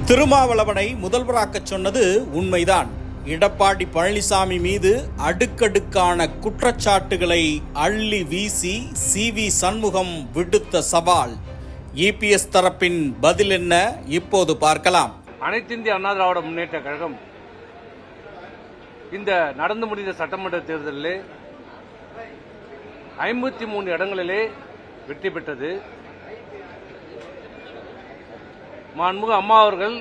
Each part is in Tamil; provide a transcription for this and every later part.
திருமாவளவனை முதல்வராக்கச் சொன்னது உண்மைதான். எடப்பாடி பழனிசாமி மீது அடுக்கடுக்கான குற்றச்சாட்டுகளை அள்ளி வீசி சி.வி. சண்முகம் விடுத்த சவால். இபிஎஸ் தரப்பின் பதில் என்ன, இப்போது பார்க்கலாம். அனைத்து இந்திய அண்ணா திராவிட முன்னேற்ற கழகம் இந்த நடந்து முடிந்த சட்டமன்ற தேர்தலிலே 53 இடங்களிலே வெற்றி பெற்றது. மாண்புமிகு அம்மா அவர்கள்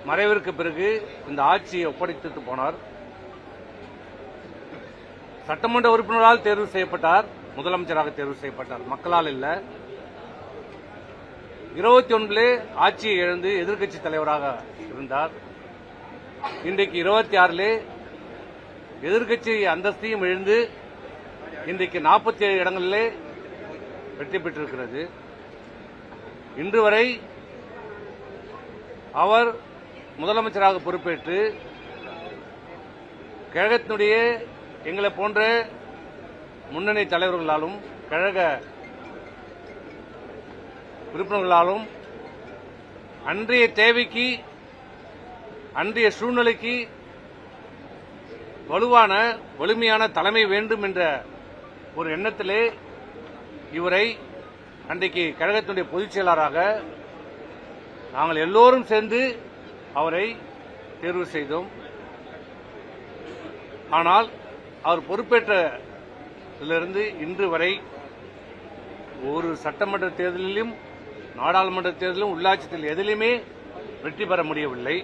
மறைவிற்கு பிறகு இந்த ஆட்சியை ஒப்படைத்து போனார். சட்டமன்ற உறுப்பினரால் தேர்வு செய்யப்பட்டார், முதலமைச்சராக தேர்வு செய்யப்பட்டார், மக்களால் இல்ல. 21 ஆட்சியை இழந்து எதிர்க்கட்சி தலைவராக இருந்தார். இன்றைக்கு 26 எதிர்க்கட்சி அந்தஸ்தையும் இழந்து இன்றைக்கு 47 இடங்களிலே வெற்றி பெற்றிருக்கிறது. இன்று வரை அவர் முதலமைச்சராக பொறுப்பேற்று கழகத்தினுடைய எங்களை போன்ற முன்னணி தலைவர்களாலும் கழக உறுப்பினர்களாலும் அன்றைய தேவைக்கு அன்றைய சூழ்நிலைக்கு வலிமையான தலைமை வேண்டும் என்ற ஒரு எண்ணத்திலே இவரை அன்றைக்கு கழகத்தினுடைய பொதுச் செயலாளராக நாங்கள் எல்லோரும் சேர்ந்து அவரை தேர்வு செய்தோம். ஆனால் அவர் பொறுப்பேற்றதிலிருந்து இன்று வரை ஒரு சட்டமன்ற தேர்தலிலும் நாடாளுமன்ற தேர்தலிலும் உள்ளாட்சி தேர்தல் எதிலுமே வெற்றி பெற முடியவில்லை.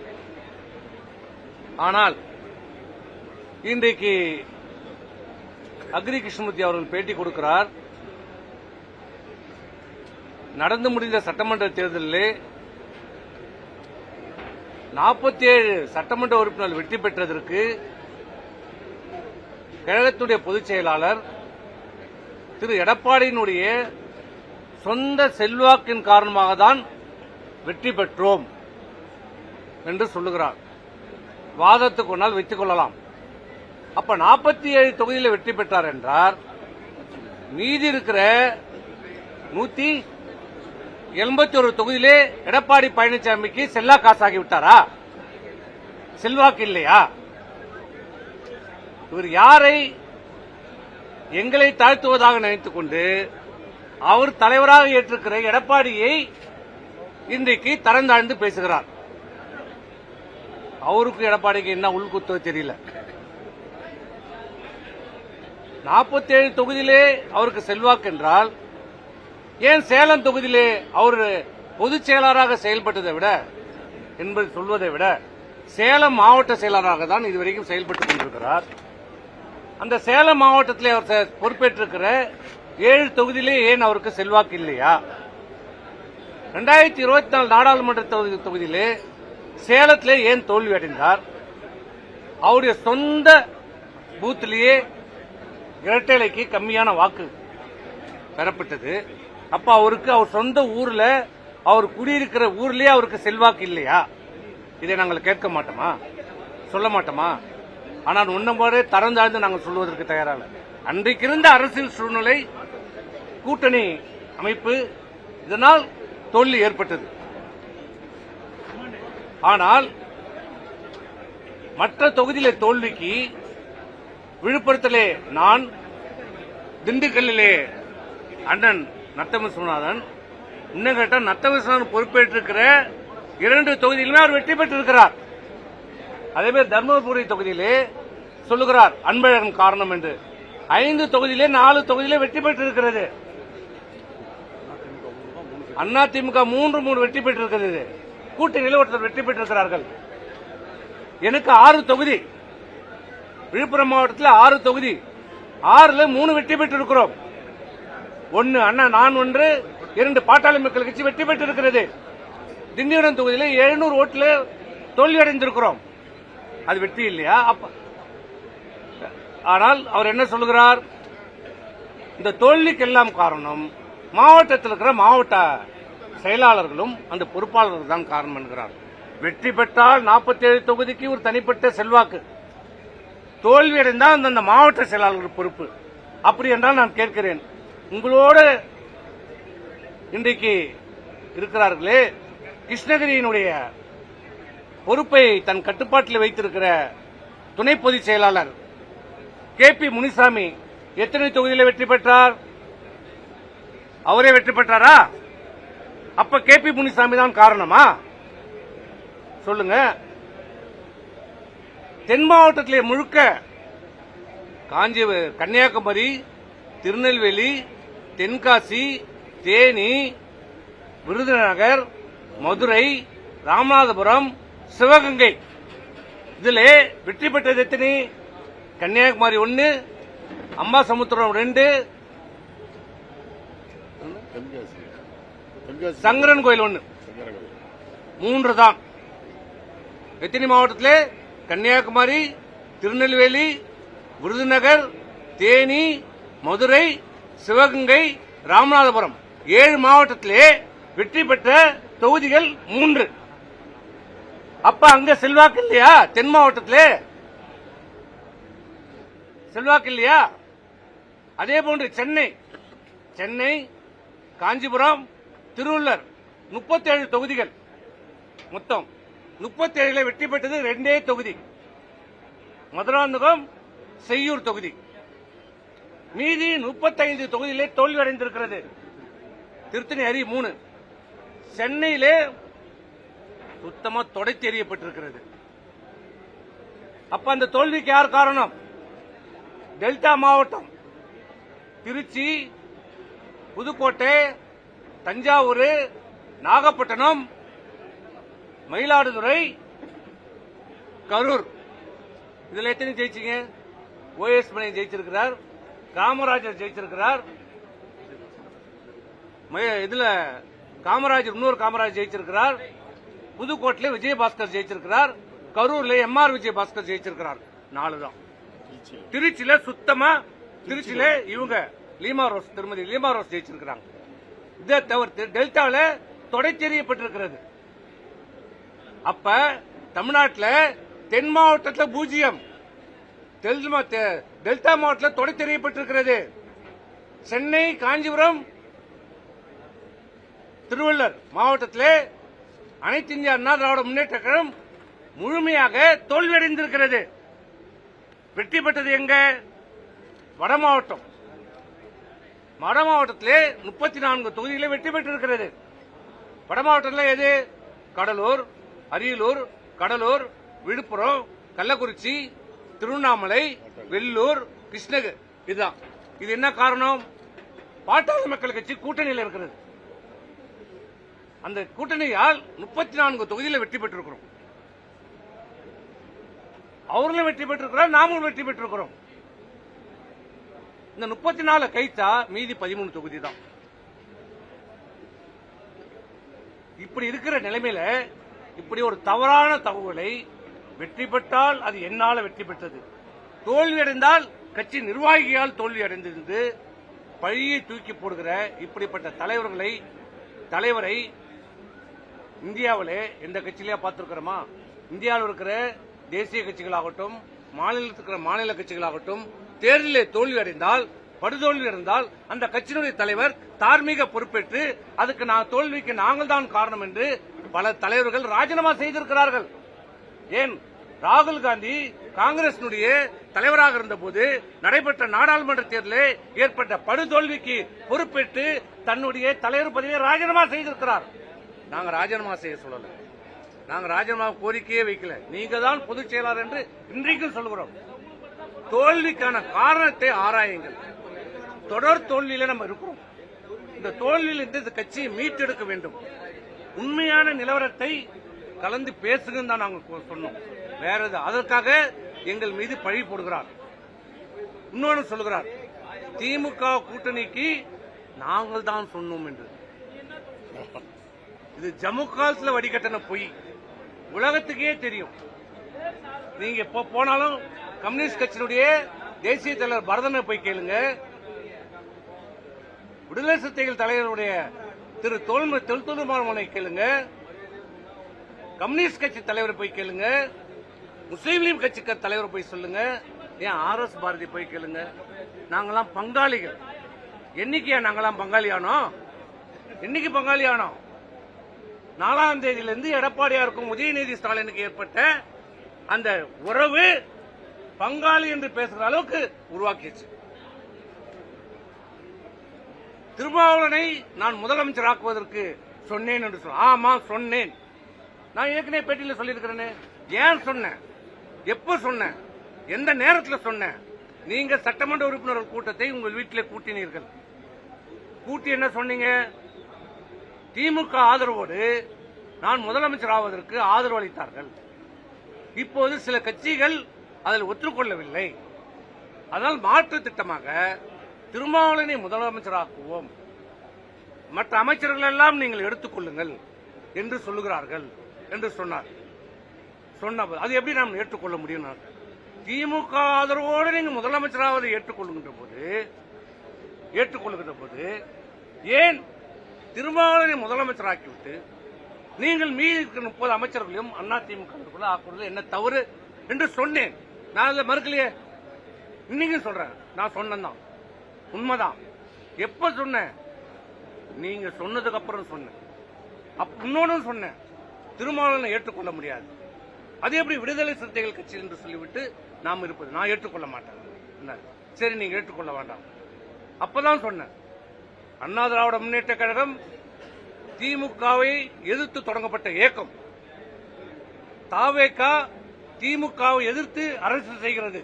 ஆனால் இன்றைக்கு அக்ரி கிருஷ்ணமூர்த்தி அவர்கள் பேட்டி கொடுக்கிறார். நடந்து முடிந்த சட்டமன்ற தேர்தலில் 47 சட்டமன்ற உறுப்பினர்கள் வெற்றி பெற்றதற்கு கழகத்துடைய பொதுச் செயலாளர் திரு எடப்பாடியினுடைய சொந்த செல்வாக்கின் காரணமாக தான் வெற்றி பெற்றோம் என்று சொல்லுகிறார். வாதத்துக்கு ஒன்றால் வைத்துக் கொள்ளலாம். அப்ப 47 தொகுதியில் வெற்றி பெற்றார் என்றார், மீதி இருக்கிற 181 தொகுதியிலே எடப்பாடி பழனிசாமிக்கு செல்லா காசாகி விட்டாரா? செல்வாக்கு இல்லையா? இவர் யாரை எங்களை தாழ்த்துவதாக நினைத்துக் கொண்டு அவர் தலைவராக ஏற்றிருக்கிற எடப்பாடியை இன்றைக்கு தரந்தாழ்ந்து பேசுகிறார். அவருக்கு எடப்பாடிக்கு என்ன உள்குத்தோ தெரியல. 47 தொகுதியிலே அவருக்கு செல்வாக்கு என்றால் ஏன் சேலம் தொகுதியிலே அவர் பொதுச் செயலாளராக செயல்பட்டதை விட என்பது சொல்வதை விட சேலம் மாவட்ட செயலாளராக தான் இதுவரைக்கும் செயல்பட்டுக் கொண்டிருக்கிறார். அந்த சேலம் மாவட்டத்திலே அவர் பொறுப்பேற்றிருக்கிற 7 தொகுதியிலே ஏன் அவருக்கு செல்வாக்கு இல்லையா? 2024 நாடாளுமன்ற தொகுதியிலே சேலத்திலே ஏன் தோல்வி அடைந்தார்? அவருடைய சொந்த பூத்திலேயே இரட்டைலைக்கு கம்மியான வாக்கு பெறப்பட்டது. அப்ப அவருக்கு அவர் சொந்த ஊர்ல அவர் குடியிருக்கிற ஊர்லயே அவருக்கு செல்வாக்கு இல்லையா? இதை நாங்கள் கேட்க மாட்டோமா, சொல்ல மாட்டோமா? ஆனால் உன்னம்போதே தரந்தாழ்ந்து நாங்கள் சொல்வதற்கு தயாராக. அன்றைக்கு இருந்த அரசியல் சூழ்நிலை, கூட்டணி அமைப்பு, இதனால் தோல்வி ஏற்பட்டது. ஆனால் மற்ற தொகுதியிலே தோல்விக்கு விழுப்புரத்திலே நான், திண்டுக்கல்லிலே அண்ணன் நத்த விஸ்வநாதன், இன்னும் கேட்ட நத்த விஸ்வநாதன் பொறுப்பேற்றிருக்கிற 2 தொகுதியிலுமே அவர் வெற்றி பெற்றிருக்கிறார். அதேமாதிரி தர்மபுரி தொகுதியிலே சொல்லுகிறார் அன்பழகன் காரணம் என்று. 5 தொகுதியிலே 4 தொகுதியிலே வெற்றி பெற்றிருக்கிறது. அதிமுக 3 வெற்றி பெற்றிருக்கிறது. கூட்டணியில் ஒருத்தர் வெற்றி பெற்றிருக்கிறார்கள். எனக்கு 6 தொகுதி, விழுப்புரம் மாவட்டத்தில் 6 தொகுதி, 6ல் 3 வெற்றி பெற்றிருக்கிறோம். 1 அண்ணா, நான் 1, 2 பாட்டாளி மக்கள் கட்சி வெற்றி பெற்றிருக்கிறது. திண்டிவனம் தொகுதியில் 700 ஓட்டுல தோல்வி அடைந்திருக்கிறோம். அது வெற்றி இல்லையா? ஆனால் அவர் என்ன சொல்லுகிறார்? இந்த தோல்விக்கெல்லாம் காரணம் மாவட்டத்தில் இருக்கிற மாவட்ட செயலாளர்களும் அந்த பொறுப்பாளர்கள் தான் காரணம் என்கிறார். வெற்றி பெற்றால் 47 தொகுதிக்கு ஒரு தனிப்பட்ட செல்வாக்கு, தோல்வி அடைந்தால் அந்த மாவட்ட செயலாளர்கள் பொறுப்பு. அப்படி என்றால் நான் கேட்கிறேன், உங்களோடு இன்றைக்கு இருக்கிறார்களே கிருஷ்ணகிரியினுடைய பொறுப்பை தன் கட்டுப்பாட்டில் வைத்திருக்கிற துணை பொதுச் செயலாளர் KP முனிசாமி எத்தனை தொகுதியில் வெற்றி பெற்றார்? அவரே வெற்றி பெற்றாரா? அப்ப KP முனிசாமி தான் காரணமா? சொல்லுங்க. தென் மாவட்டத்திலே முழுக்க கன்னியாகுமரி, திருநெல்வேலி, தென்காசி, தேனி, விருதுநகர், மதுரை, ராமநாதபுரம், சிவகங்கை இதிலே வெற்றி பெற்றது எத்தனை? கன்னியாகுமரி 1, அம்பாசமுத்திரம் 2, சங்கரன் கோயில் 1, 3 தான். எத்தனை மாவட்டத்திலே? கன்னியாகுமரி, திருநெல்வேலி, விருதுநகர், தேனி, மதுரை, சிவகங்கை, ராமநாதபுரம் 7 மாவட்டத்திலே வெற்றி பெற்ற தொகுதிகள் 3. அப்ப அங்க செல்வாக்கு இல்லையா? தென் மாவட்டத்திலே செல்வாக்கு இல்லையா? அதே போன்று சென்னை, காஞ்சிபுரம், திருவள்ளூர் 37 தொகுதிகள், மொத்தம் 37 வெற்றி பெற்றது 2 தொகுதி. மதுராந்தகம், செய்யூர் தொகுதி. மீதி 35 தொகுதியிலே தோல்வி அடைந்திருக்கிறது. திருத்தணி அரி 3. சென்னையிலே சுத்தமா தொடச்சி எறியப்பட்டிருக்கிறது. அப்ப அந்த தோல்விக்கு யார் காரணம்? டெல்டா மாவட்டம் திருச்சி, புதுக்கோட்டை, தஞ்சாவூர், நாகப்பட்டினம், மயிலாடுதுறை, கரூர் இதுல எத்தனை ஜெயிச்சீங்க? OS மணி ஜெயிச்சிருக்கிறார், காமராஜர் ஜெயிச்சிருக்கிறார், இதுல காமராஜர் இன்னொரு காமராஜர் ஜெயிச்சிருக்கிறார், புதுக்கோட்டையில விஜயபாஸ்கர் ஜெயிச்சிருக்கிறார், கரூர்ல MR விஜயபாஸ்கர் ஜெயிச்சிருக்கிறார். 4 தான். திருச்சியில சுத்தமா இவங்க திருமதி லீமா ரோஸ் ஜெயிச்சிருக்கிறாங்க. இதை தவிர்த்து டெல்டாவில தொடச்செறியப்பட்டிருக்கிறது. அப்ப தமிழ்நாட்டில் தென் மாவட்டத்தில் 0, டெல்டா மாவட்டத்தில் தொடச்செறியப்பட்டிருக்கிறது. சென்னை, காஞ்சிபுரம், திருவள்ளூர் மாவட்டத்தில் அனைத்து இந்திய அண்ணா திராவிட முன்னேற்ற கழகம் முழுமையாக தோல்வியடைந்திருக்கிறது. வெற்றி பெற்றது எங்க? வட மாவட்டம். வட மாவட்டத்திலே 34 தொகுதிகளில் வெற்றி பெற்றிருக்கிறது. வட மாவட்டத்தில் எது? கடலூர், அரியலூர், விழுப்புரம், கள்ளக்குறிச்சி, திருவண்ணாமலை, வெள்ளூர், கிருஷ்ணகிரி. இதுதான். இது என்ன காரணம்? பாட்டாளி மக்கள் கட்சி கூட்டணியில் இருக்கிறது. அந்த கூட்டணியால் 34 தொகுதியில் வெற்றி பெற்றிருக்கிறோம். அவர்களும் வெற்றி பெற்றிருக்கிறார், நாமும் வெற்றி பெற்றிருக்கிறோம். இந்த 34 கழிச்சா மீதி 13 தொகுதி தான். இப்படி இருக்கிற நிலைமையில இப்படி ஒரு தவறான தகவலை வெற்றி பெற்றால் அது என்னால வெற்றி பெற்றது, தோல்வி அடைந்தால் கட்சி நிர்வாகியால் தோல்வி அடைந்திருந்து பழியை தூக்கி போடுகிற இப்படிப்பட்ட தலைவரை இந்தியாவிலே எந்த கட்சியிலேயே பார்த்திருக்கிறோமா? இந்தியாவில் இருக்கிற தேசிய கட்சிகளாகட்டும், மாநிலத்தில் இருக்கிற மாநில கட்சிகளாகட்டும், தேர்தலில் தோல்வி அடைந்தால், படுதோல்வி அடைந்தால் அந்த கட்சியினுடைய தலைவர் தார்மீக பொறுப்பேற்று அதுக்கு தோல்விக்கு நாங்கள் தான் காரணம் என்று பல தலைவர்கள் ராஜினாமா செய்திருக்கிறார்கள். ஏன் ராகுல் காந்தி காங்கிரசினுடைய தலைவராக இருந்தபோது நடைபெற்ற நாடாளுமன்ற தேர்தலில் ஏற்பட்ட படுதோல்விக்கு பொறுப்பேற்று தன்னுடைய தலைவர் பதவியை ராஜினாமா செய்திருக்கிறார். நாங்க ராஜினாமா செய்ய சொல்லல, நாங்க ராஜினாமா கோரிக்கையே வைக்கல. நீங்க தான் பொதுச் செயலாளர் என்று இன்றைக்கும் சொல்கிறோம். தோல்விக்கான காரணத்தை ஆராயுங்கள். தொடர் தோல்வியில நம்ம இருக்கிறோம். இந்த தோல்வியில் இந்த கட்சியை மீட்டெடுக்க வேண்டும். உண்மையான நிலவரத்தை கலந்து பேசுங்கன்னு தான் நாங்க சொன்னோம். வேற எது? அதற்காக எங்கள் மீது பழி போடுகிறார். இன்னொன்று சொல்லுகிறார், திமுக கூட்டணிக்கு நாங்கள் தான் சொன்னோம் என்று. இது ஜம்மு காலத்துல வடிகட்டின பொய், உலகத்துக்கே தெரியும். நீங்க எப்ப போனாலும் கம்யூனிஸ்ட் கட்சியினுடைய தேசிய தலைவர் பரதனை போய் கேளுங்க, விடுதலை சிறுத்தைகள் தலைவருடைய திரு தொல்துமாரமனை கேளுங்க, கம்யூனிஸ்ட் கட்சி தலைவரை போய் கேளுங்க, முஸ்லீம் லீக் கட்சி தலைவரை போய் சொல்லுங்க, ஏன் RS பாரதி போய் கேளுங்க. நாங்கெல்லாம் பங்காளிகள். என்னைக்கு நாங்கெல்லாம் பங்காளியானோம்? என்னைக்கு பங்காளியானோம்? 4ஆம் தேதியிலிருந்து எடப்பாடியாருக்கும் உதயநிதி ஸ்டாலினுக்கு ஏற்பட்ட அந்த உறவு பங்காளி என்று பேசுகிற அளவுக்கு உருவாக்கிடுச்சு. திருமாவளவனை நான் முதலமைச்சராக்குவதற்கு சொன்னேன் என்று சொல்ல, ஆமா சொன்னேன். நான் ஏற்கனவே பேட்டியில் சொல்லியிருக்கிறேனே. ஏன் சொன்னேன், எப்ப சொன்னேன், எந்த நேரத்தில் சொன்னேன்? நீங்க சட்டமன்ற உறுப்பினர்கள் கூட்டத்தை உங்கள் வீட்டில் கூட்டினீர்கள். கூட்டி என்ன சொன்னீங்க? திமுக ஆதரவோடு நான் முதலமைச்சர் ஆவதற்கு ஆதரவு அளித்தார்கள். இப்போது சில கட்சிகள் அதில் ஒத்துக்கொள்ளவில்லை. அதனால் மாற்று திட்டமாக திருமாவளவனை முதலமைச்சராக்குவோம், மற்ற அமைச்சர்கள் எல்லாம் நீங்கள் எடுத்துக்கொள்ளுங்கள் என்று சொல்லுகிறார்கள் என்று சொன்னார். சொன்னபோது அது எப்படி நாம் ஏற்றுக்கொள்ள முடியும்? திமுக ஆதரவோடு நீங்கள் முதலமைச்சராவதை ஏற்றுக்கொள்ளுகின்ற போது ஏன் திருமாவளவனை முதலமைச்சராக்கிவிட்டு நீங்கள் மீதி இருக்கிற 30 அமைச்சர்களையும் அதிமுக ஆக்குவது என்ன தவறு என்று சொன்னேன். நான் அதை மறுக்கலையே, இன்னைக்கு சொல்றேன். நான் சொன்னதான் உண்மைதான். எப்ப சொன்னேன்? நீங்க சொன்னதுக்கு அப்புறம் சொன்னேன். இன்னொன்னு சொன்னேன், திருமாவளவனை ஏற்றுக்கொள்ள முடியாது. அது எப்படி விடுதலை சிறுத்தைகள் கட்சி என்று சொல்லிவிட்டு நாம் இருப்பது? நான் ஏற்றுக்கொள்ள மாட்டேன். சரி, நீங்க ஏற்றுக்கொள்ள வேண்டாம். அப்பதான் சொன்னேன், அண்ணா திராவிட முன்னேற்ற கழகம் திமுகவை எதிர்த்து தொடங்கப்பட்ட இயக்கம். தாவேகா திமுகவை எதிர்த்து அரசு செய்கிறது,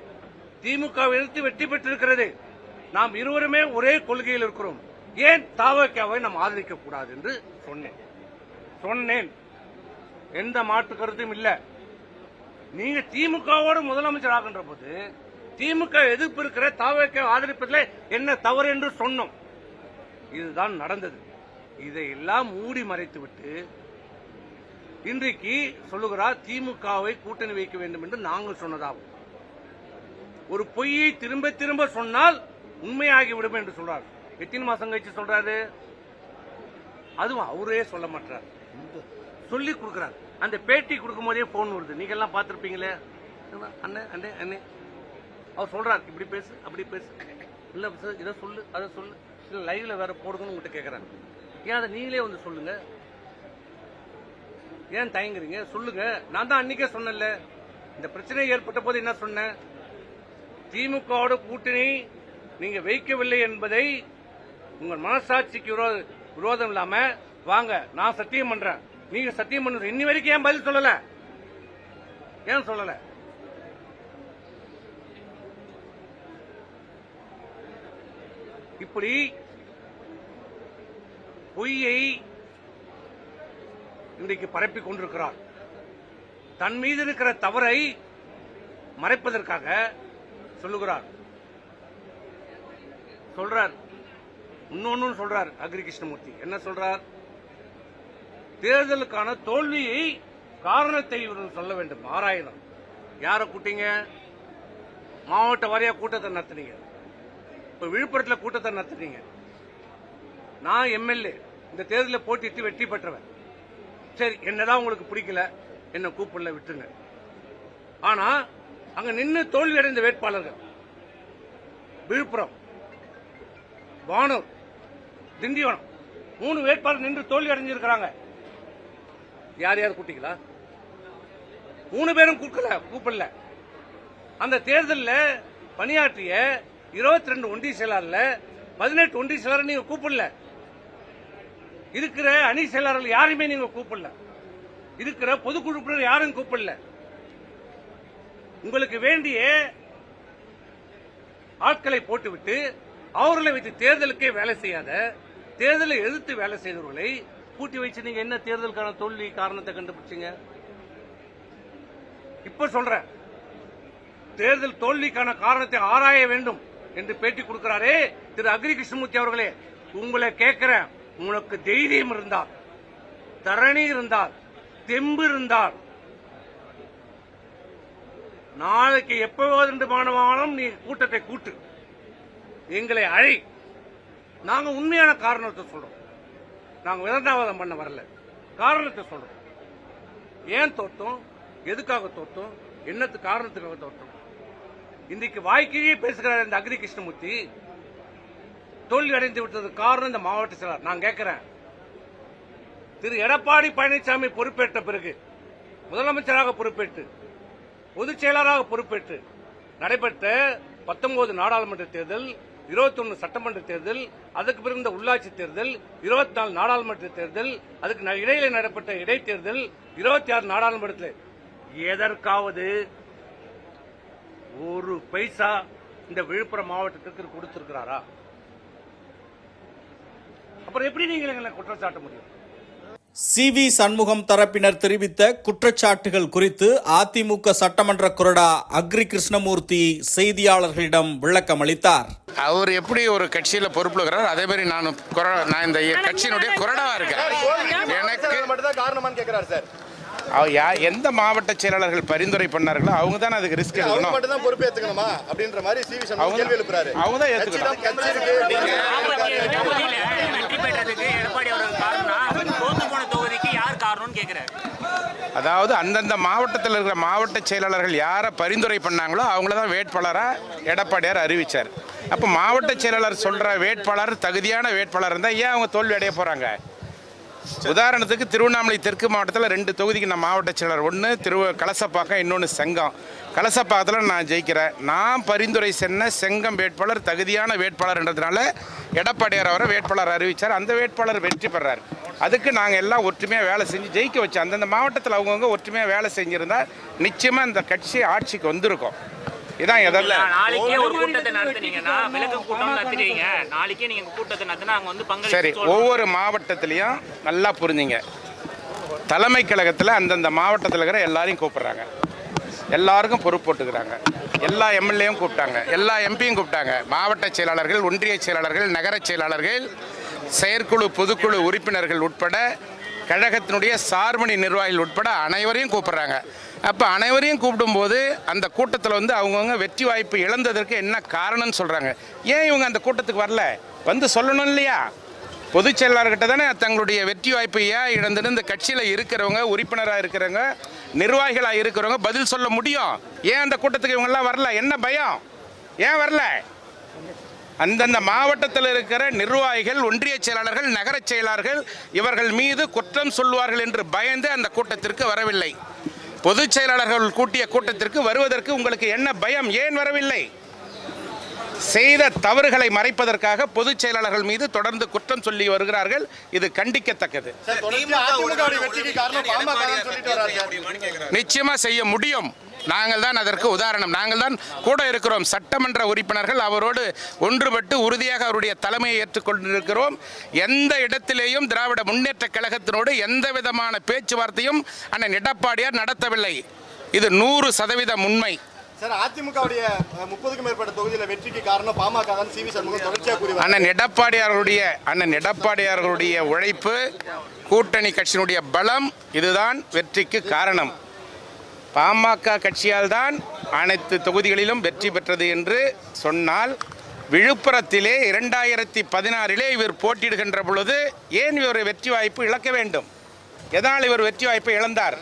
திமுகவை எதிர்த்து வெற்றி பெற்றிருக்கிறது. நாம் இருவருமே ஒரே கொள்கையில் இருக்கிறோம். ஏன் தாவேகாவை நாம் ஆதரிக்க கூடாது என்று சொன்னேன். எந்த மாற்று கருத்தும் இல்ல. நீங்க திமுகவோடு முதலமைச்சர் ஆகின்ற போது திமுக எதிர்ப்பு இருக்கிற தாவேகா ஆதரிப்பதில் என்ன தவறு என்று சொன்னோம். இதுதான் நடந்தது. இதையெல்லாம் மூடி மறைத்துவிட்டு இன்றைக்கு சொல்லுகிறார் திமுகவை கூட்டணி வைக்க வேண்டும் என்று நாங்கள் சொன்னதாகும். ஒரு பொய்யை திரும்ப திரும்ப சொன்னால் உண்மையாகிவிடும் என்று சொல்றார். எத்தனை மாசம் கழிச்சு சொல்றாரு? அதுவும் அவரே சொல்ல மாட்டார், சொல்லி கொடுக்கிறார். அந்த பேட்டி கொடுக்கும் போதே போன் வருது, நீங்க எல்லாம் பார்த்திருப்பீங்களே. அண்ணே அண்ணே அண்ணே அவர் சொல்றார், இப்படி பேசு அப்படி பேசு, இல்ல இதை சொல்லு அதை சொல்லு, இல்ல லைவ்ல வேற போடுங்கன்னு உங்ககிட்ட கேட்கறாங்க. ஏன் அதை நீங்களே வந்து சொல்லுங்க, ஏன் தயங்குறீங்க? சொல்லுங்க. நான் தான் அன்னைக்கே சொன்னேன்ல, இந்த பிரச்சனை ஏற்பட்ட போது என்ன சொன்னேன்? திமுகவோட கூட்டணி நீங்க வைக்கவில்லை என்பதை உங்கள் மனசாட்சிக்கு விரோதம் இல்லாம வாங்க, நான் சத்தியம் பண்றேன், நீங்க சத்தியம் பண்ண. இன்னி வரைக்கும் ஏன் பதில் சொல்லல? ஏன் சொல்லல? இப்படி பொய்யை இன்றைக்கு பரப்பிக் கொண்டிருக்கிறார். தன் மீது இருக்கிற தவறை மறைப்பதற்காக சொல்லுகிறார். சொல்றார், இன்னொன்னு சொல்றார். அக்ரி கிருஷ்ணமூர்த்தி என்ன சொல்றார்? தேர்தலுக்கான தோல்வியை காரணத்தை இவர்கள் சொல்ல வேண்டும், ஆராயணும். யாரை கூட்டீங்க? மாவட்ட வாரியா கூட்டத்தை நடத்துனீங்க. இப்ப விழுப்புரத்தில் கூட்டத்தை நடத்துனீங்க. நான் எம்எல்ஏ, இந்த தேர்தலில் போட்டிட்டு வெற்றி பெற்றவன். சரி, என்னதான் உங்களுக்கு பிடிக்கல, என்ன கூப்பிடல, விட்டுங்க. ஆனா அங்க நின்று தோல்வி அடைந்த வேட்பாளர்கள் விழுப்புரம், வானூர், திண்டிவனம் 3 வேட்பாளர் நின்று தோல்வி அடைஞ்சிருக்கிறாங்க. யார் யார் கூட்டிங்களா? 3 பேரும் கூப்பிடல. அந்த தேர்தலில் பணியாற்றிய 22 ஒன்றிய செயலாளர்ல 18 ஒன்றிய செயலாளர் நீங்க கூப்பிடல. இருக்கிற அணி செயலாளர்கள் யாருமே நீங்க கூப்பிடல. இருக்கிற பொதுக்குழு யாரும் கூப்பிடல. உங்களுக்கு வேண்டிய ஆட்களை போட்டுவிட்டு அவர்களை வைத்து தேர்தலுக்கே வேலை செய்யாத, தேர்தலை எதிர்த்து வேலை செய்தவர்களை கூட்டி வச்சு நீங்க என்ன தேர்தலுக்கான தோல்வி காரணத்தை கண்டுபிடிச்சீங்க? இப்ப சொல்ற தேர்தல் தோல்விக்கான காரணத்தை ஆராய வேண்டும் என்று பேட்டி கொடுக்கிறாரே திரு அக்ரி கிருஷ்ணமூர்த்தி அவர்களே, உங்களை கேட்கிறேன், உனக்கு தைரியம் இருந்தால், தரணி இருந்தால், தெம்பு இருந்தால், நாளைக்கு எப்போது மாணவனும் நீ கூட்டத்தை கூட்டு, எங்களை அழை. நாங்க உண்மையான காரணத்தை சொல்றோம். நாங்க விதண்டாவாதம் பண்ண வரல, காரணத்தை சொல்றோம். ஏன் தோற்றோம், எதுக்காக தோற்றோம், என்னத்து காரணத்துக்காக தோற்றோம். இன்றைக்கு வாய்க்கையே பேசுகிறார் இந்த அக்ரி கிருஷ்ணமூர்த்தி. தோல்வி அடைந்து விட்டது காரணம் இந்த மாவட்ட செயலாளர். நான் கேட்கிறேன், திரு எடப்பாடி பழனிசாமி பொறுப்பேற்ற பிறகு முதலமைச்சராக பொறுப்பேற்று பொதுச் செயலாளராக பொறுப்பேற்று நடைபெற்ற 19 நாடாளுமன்ற தேர்தல், 21 சட்டமன்ற தேர்தல், அதுக்கு பிறகு இந்த உள்ளாட்சி தேர்தல், 24 நாடாளுமன்ற தேர்தல், அதுக்கு இடையில நடைபெற்ற இடைத்தேர்தல், 26 நாடாளுமன்றத்தில் எதற்காவது ஒரு பைசா இந்த விழுப்புரம் மாவட்டத்திற்கு கொடுத்திருக்கிறாரா? அப்புறம் எப்படி நீங்க குற்றம் சாட்ட முடியும்? CV சண்முகம் தரப்பினர் தெரிவித்த குற்றச்சாட்டுகள் குறித்து அதிமுக சட்டமன்ற கொறடா அக்ரி கிருஷ்ணமூர்த்தி செய்தியாளர்களிடம் விளக்கம் அளித்தார். அவர் எப்படி ஒரு கட்சியில பொறுப்புல இருக்கிறார், அதே மாதிரி நான் இந்த கட்சியினுடைய கொறடாவா இருக்கேன். எனக்கு காரணமான்னு கேக்குறாரு சார். எந்த மாவட்ட செயலாளர்கள் பரிந்துரை பண்ணார்களோ அவங்க தான் அதுக்கு ரிஸ்க் எடுக்கணும். அவங்க மட்டும் தான் பொறுப்பு ஏத்துக்கணுமா அப்படின்ற மாதிரி CV சண்முகம் கேள்வி எழுப்புறாரு. அவங்க தான் ஏத்துக்கணும். அதாவது அந்தந்த மாவட்டத்தில் இருக்கிற மாவட்ட செயலாளர்கள் யாரை பரிந்துரை பண்ணாங்களோ அவங்கள தான் வேட்பாளராக எடப்பாடியார் அறிவிச்சார். அப்போ மாவட்ட செயலாளர் சொல்ற வேட்பாளர் தகுதியான வேட்பாளர் இருந்தால் ஏன் அவங்க தோல்வி அடைய போறாங்க? உதாரணத்துக்கு திருவண்ணாமலை தெற்கு மாவட்டத்தில் 2 தொகுதிக்கு நான் மாவட்ட செயலாளர், ஒன்று கலசப்பாக்கம், இன்னொன்று செங்கம். கலசப்பாக்கத்தில் நான் ஜெயிக்கிறேன். நான் பரிந்துரை சென்ன செங்கம் வேட்பாளர் தகுதியான வேட்பாளர்ன்றதுனால எடப்பாடியார் அவரை வேட்பாளர் அறிவித்தார். அந்த வேட்பாளர் வெற்றி பெறார். அதுக்கு நாங்கள் எல்லாம் ஒற்றுமையாக வேலை செஞ்சு ஜெயிக்க வச்சோம். அந்தந்த மாவட்டத்தில் அவங்கவுங்க ஒற்றுமையாக வேலை செஞ்சுருந்தால் நிச்சயமாக இந்த கட்சி ஆட்சிக்கு வந்திருக்கும். இதான் எதெல்லாம் நாளைக்கே ஒரு கூட்டத்தை நடத்துனீங்கன்னா விலக்கு கூட்டம் நடத்துறீங்க. நாளைக்கே நீங்க கூட்டத்தை நடத்தினா அங்க வந்து பங்களிப்பு. சரி, ஒவ்வொரு மாவட்டத்திலையும் நல்லா புரிஞ்சுங்க. தலைமை கழகத்தில் அந்தந்த மாவட்டத்தில் இருக்கிற எல்லாரையும் கூப்பிடுறாங்க, எல்லாருக்கும் பொறுப்பு போட்டுக்கிறாங்க. எல்லா எம்எல்ஏயும் கூப்பிட்டாங்க, எல்லா எம்பியும் கூப்பிட்டாங்க. மாவட்ட செயலாளர்கள், ஒன்றிய செயலாளர்கள், நகர செயலாளர்கள், செயற்குழு பொதுக்குழு உறுப்பினர்கள் உட்பட கழகத்தினுடைய சார்பணி நிர்வாகிகள் உட்பட அனைவரையும் கூப்பிடுறாங்க. அப்போ அனைவரையும் கூப்பிடும்போது அந்த கூட்டத்தில் வந்து அவங்கவுங்க வெற்றி வாய்ப்பு இழந்ததற்கு என்ன காரணம்னு சொல்கிறாங்க. ஏன் இவங்க அந்த கூட்டத்துக்கு வரல? வந்து சொல்லணும் இல்லையா? பொதுச் செயலாளர்கிட்ட தானே தங்களுடைய வெற்றி வாய்ப்பு ஏன் இழந்துட்டு இந்த கட்சியில் இருக்கிறவங்க, உறுப்பினராக இருக்கிறவங்க, நிர்வாகிகளாக இருக்கிறவங்க பதில் சொல்ல முடியும். ஏன் அந்த கூட்டத்துக்கு இவங்கெல்லாம் வரல? என்ன பயம்? ஏன் வரல? அந்தந்த மாவட்டத்தில் இருக்கிற நிர்வாகிகள், ஒன்றிய செயலாளர்கள், நகர செயலாளர்கள் இவர்கள் மீது குற்றம் சொல்வார்கள் என்று பயந்து அந்த கூட்டத்திற்கு வரவில்லை. பொதுச் செயலாளர்கள் கூட்டிய கூட்டத்திற்கு வருவதற்கு உங்களுக்கு என்ன பயம்? ஏன் வரவில்லை? செய்த தவறுகளை மறைப்பதற்காக பொதுச் செயலாளர்கள் மீது தொடர்ந்து குற்றம் சொல்லி வருகிறார்கள். இது கண்டிக்கத்தக்கது. நிச்சயமா செய்ய முடியும். நாங்கள் தான் அதற்கு உதாரணம். நாங்கள் தான் கூட இருக்கிறோம். சட்டமன்ற உறுப்பினர்கள் அவரோடு ஒன்றுபட்டு உறுதியாக அவருடைய தலைமையை ஏற்றுக்கொண்டிருக்கிறோம். எந்த இடத்திலேயும் திராவிட முன்னேற்ற கழகத்தினோடு எந்த விதமான பேச்சுவார்த்தையும் அண்ணன் எடப்பாடியார் நடத்தவில்லை. இது 100% உண்மை. சார், அதிமுகவுடைய 30க்கும் மேற்பட்ட தொகுதியில் வெற்றிக்கு காரணம் பாமக தான். CV சண்முகம் தொடர்ச்சியாக கூறுவார். அண்ணன் எடப்பாடியார்களுடைய உழைப்பு, கூட்டணி கட்சியினுடைய பலம், இதுதான் வெற்றிக்கு காரணம். பாமக கட்சியால் தான் அனைத்து தொகுதிகளிலும் வெற்றி பெற்றது என்று சொன்னால், விழுப்புரத்திலே 2016 இவர் போட்டியிடுகின்ற பொழுது ஏன் இவர் வெற்றி வாய்ப்பு இழக்க வேண்டும்? எதனால் இவர் வெற்றி வாய்ப்பை இழந்தார்?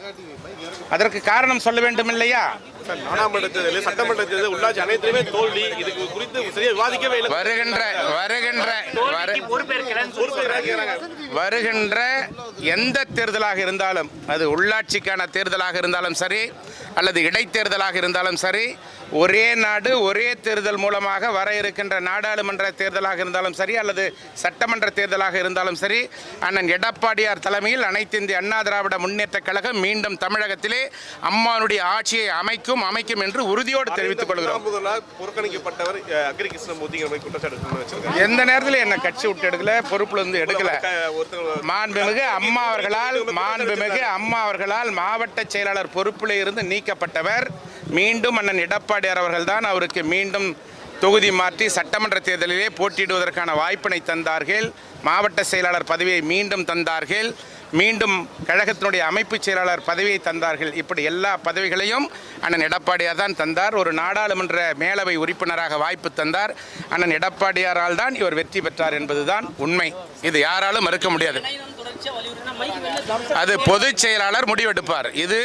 அதற்கு காரணம் சொல்ல வேண்டும் இல்லையா? நாடாளுமன்ற தேர்தல், சட்டமன்ற தேர்தல், உள்ளாட்சி அனைத்துமே தோல்வி. இதுக்கு குறித்து சரியா விவாதிக்கவே இல்லை. வருகின்ற எந்த தேர்தலாக இருந்தாலும், அது உள்ளாட்சிக்கான தேர்தலாக இருந்தாலும் சரி, அல்லது இடைத்தேர்தலாக இருந்தாலும் சரி, ஒரே நாடு ஒரே தேர்தல் மூலமாக வர இருக்கின்ற நாடாளுமன்ற தேர்தலாக இருந்தாலும் சரி, அல்லது சட்டமன்ற தேர்தலாக இருந்தாலும் சரி, அண்ணன் எடப்பாடியார் தலைமையில் அனைத்து இந்திய அண்ணா திராவிட முன்னேற்ற கழகம் மீண்டும் தமிழகத்திலே அம்மானுடைய ஆட்சியை அமைக்கும் என்று உறுதியோடு தெரிவித்துக் கொள்கிறோம். புறக்கணிக்கப்பட்டவர் அக்ரி கிருஷ்ணமூர்த்தி எந்த நேரத்தில் என்ன கட்சி விட்டு எடுக்கல, பொறுப்புல இருந்து எடுக்கல. மாண்புமிகு அம்மா அவர்களால் மாவட்ட செயலாளர் பொறுப்பில் இருந்து நீக்கப்பட்டவர். மீண்டும் அண்ணன் எடப்பாடியார் அவர்கள் தான் அவருக்கு மீண்டும் தொகுதி மாற்றி சட்டமன்ற தேர்தலிலே போட்டியிடுவதற்கான வாய்ப்பினை தந்தார்கள். மாவட்ட செயலாளர் பதவியை மீண்டும் தந்தார்கள். மீண்டும் கழகத்தினுடைய அமைப்பு செயலாளர் பதவியை தந்தார்கள். இப்படி எல்லா பதவிகளையும் அண்ணன் எடப்பாடியார் தான் தந்தார். ஒரு நாடாளுமன்ற மேலவை உறுப்பினராக வாய்ப்பு தந்தார். அண்ணன் எடப்பாடியாரால் தான் இவர் வெற்றி பெற்றார் என்பதுதான் உண்மை. இது யாராலும் மறுக்க முடியாது. அது பொதுச் செயலாளர் முடிவெடுப்பார். இது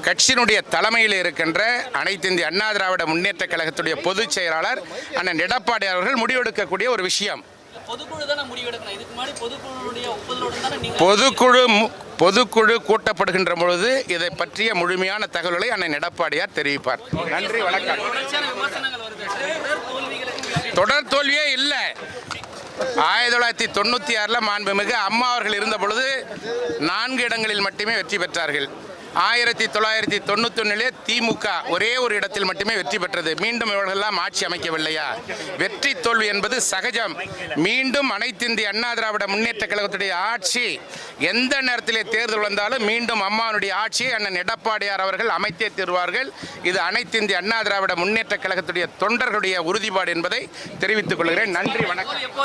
கட்சியினுடைய தலைமையில் இருக்கின்ற அனைத்து இந்திய அண்ணா திராவிட முன்னேற்ற கழகத்துடைய பொதுச் செயலாளர் அண்ணன் எடப்பாடி அவர்கள் முடிவெடுக்கக்கூடிய ஒரு விஷயம். பொதுக்குழு தானே முடிவெடுக்கணும். இதுக்கு முன்னாடி பொதுக்குழுடைய ஒப்புதலோடு தானே நீங்க பொதுக்குழு கூட்டப்படுகின்ற பொழுது இதை பற்றிய முழுமையான தகவல்களை அண்ணன் எடப்பாடியார் தெரிவிப்பார். நன்றி, வணக்கம். தொடர்ச்சியான விமர்சனங்கள் வருது. தொடர் தோல்விகளுக்கு தொடர் தோல்வியே இல்லை. 1996 மாண்புமிகு அம்மா அவர்கள் இருந்த பொழுது 4 இடங்களில் மட்டுமே வெற்றி பெற்றார்கள். 1991 திமுக ஒரே ஒரு இடத்தில் மட்டுமே வெற்றி பெற்றது. மீண்டும் இவர்களெல்லாம் ஆட்சி அமைக்கவில்லையா? வெற்றி தோல்வி என்பது சகஜம். மீண்டும் அனைத்து இந்திய அண்ணா திராவிட முன்னேற்ற கழகத்துடைய ஆட்சி எந்த நேரத்திலே தேர்தல் வந்தாலும் மீண்டும் அம்மாவுடைய ஆட்சியை அண்ணன் எடப்பாடியார் அவர்கள் அமைத்தே தருவார்கள். இது அனைத்து இந்திய அண்ணா திராவிட முன்னேற்ற கழகத்துடைய தொண்டர்களுடைய உறுதிப்பாடு என்பதை தெரிவித்துக் கொள்கிறேன். நன்றி, வணக்கம்.